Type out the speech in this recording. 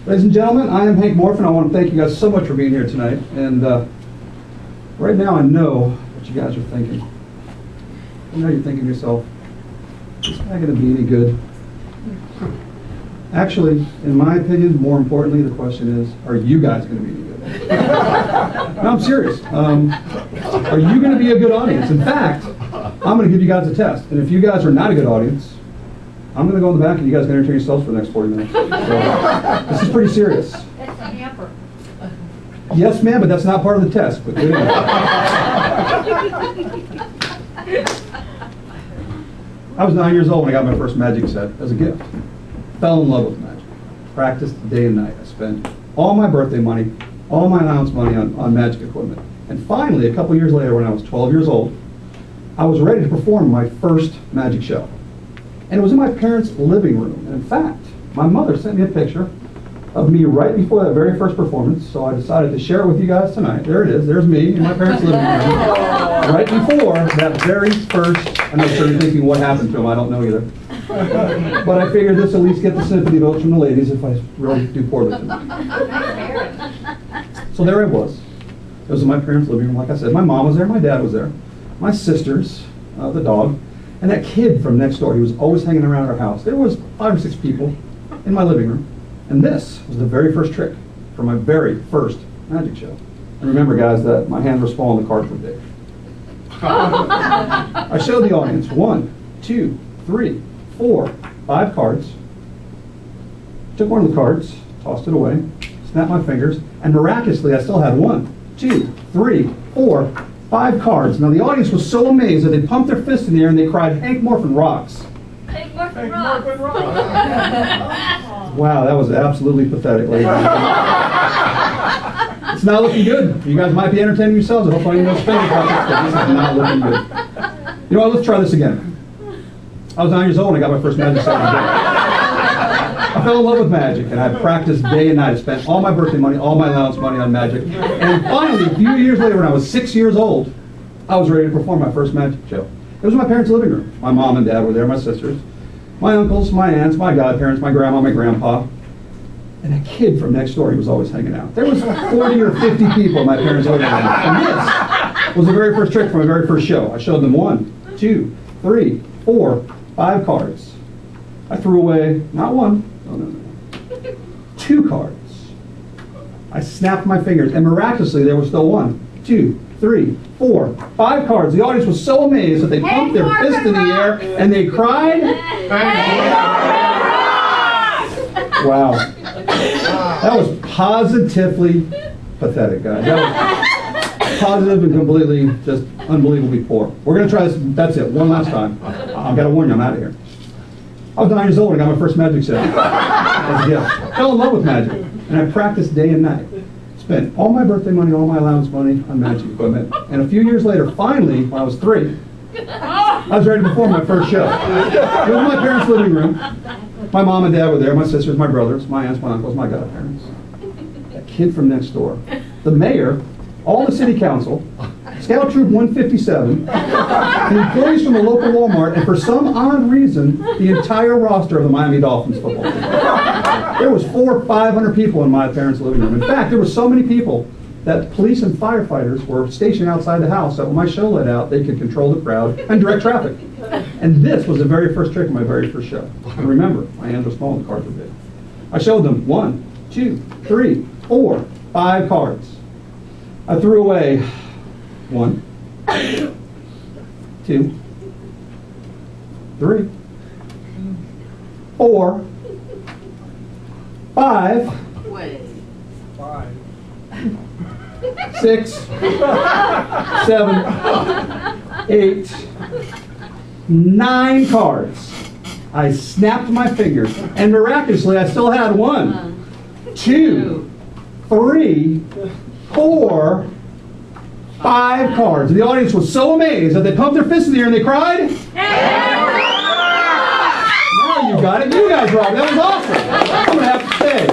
Ladies and gentlemen, I am Hank Morfin. I want to thank you guys so much for being here tonight. And right now I know what you guys are thinking. I know you're thinking to yourself, is this guy going to be any good? Actually, in my opinion, more importantly, the question is, are you guys going to be any good? No, I'm serious. Are you going to be a good audience? In fact, I'm going to give you guys a test. And if you guys are not a good audience, I'm going to go in the back and you guys can entertain yourselves for the next 40 minutes. So, this is pretty serious. That's a hamper. Yes, ma'am, but that's not part of the test. But anyway. I was 9 years old when I got my first magic set as a gift. Fell in love with magic. Practiced day and night. I spent all my birthday money, all my allowance money on magic equipment. And finally, a couple years later, when I was 12 years old, I was ready to perform my first magic show. And it was in my parents' living room. And in fact, my mother sent me a picture of me right before that very first performance, so I decided to share it with you guys tonight. There it is. There's me in my parents' living room. Right before that very first, I know you're thinking what happened to him. I don't know either. But I figured this at least get the sympathy votes from the ladies if I really do poorly tonight. So there I was. It was in my parents' living room, like I said. My mom was there, my dad was there, my sisters, the dog, and that kid from next door. He was always hanging around our house. There was 5 or 6 people in my living room. And this was the very first trick for my very first magic show. And remember, guys, that my hands were small and the cards were big. I showed the audience 1, 2, 3, 4, 5 cards. Took one of the cards, tossed it away, snapped my fingers, and miraculously I still had 1, 2, 3, 4, 5 cards. Now the audience was so amazed that they pumped their fists in the air and they cried, "Hank Morfin rocks." Hank Morfin rocks. Wow, that was absolutely pathetic, ladies and gentlemen. It's not looking good. You guys might be entertaining yourselves. I hope I didn't know spending pockets, but this is not looking good. You know what, let's try this again. I was 9 years old when I got my first magic set. I fell in love with magic, and I practiced day and night. I spent all my birthday money, all my allowance money on magic. And finally, a few years later, when I was 6 years old, I was ready to perform my first magic show. It was in my parents' living room. My mom and dad were there, my sisters, my uncles, my aunts, my godparents, my grandma, my grandpa, and a kid from next door. He was always hanging out. There was 40 or 50 people in my parents' living room. And this was the very first trick for my very first show. I showed them 1, 2, 3, 4, 5 cards. I threw away, not 1, no, 2 cards. I snapped my fingers, and miraculously there was still 1, 2, 3, 4, 5 cards. The audience was so amazed that they pumped their fist in the air and they cried. Wow. That was positively pathetic, guys. That was positive and completely just unbelievably poor. We're going to try this. That's it. One last time. I've got to warn you, I'm out of here. I was 9 years old and I got my first magic set. I fell in love with magic, and I practiced day and night. Spent all my birthday money, all my allowance money on magic equipment. And a few years later, finally, when I was 3, I was ready to perform my first show. It was in my parents' living room. My mom and dad were there, my sisters, my brothers, my aunts, my uncles, my godparents. That kid from next door, the mayor, all the city council, Scout Troop 157, and employees from the local Walmart, and for some odd reason, the entire roster of the Miami Dolphins football team. There was 400 or 500 people in my parents' living room. In fact, there were so many people that police and firefighters were stationed outside the house that when my show let out, they could control the crowd and direct traffic. And this was the very first trick of my very first show. And remember, my hands were small and the cards were big. I showed them 1, 2, 3, 4, 5 cards. I threw away 1, 2, 3, 4, 5, 6, 7, 8, 9 cards. I snapped my fingers, and miraculously I still had 1, 2, 3, 4, 5 cards. The audience was so amazed that they pumped their fists in the air and they cried. Now you got it. You guys rocked. That was awesome. I'm going to have to stay.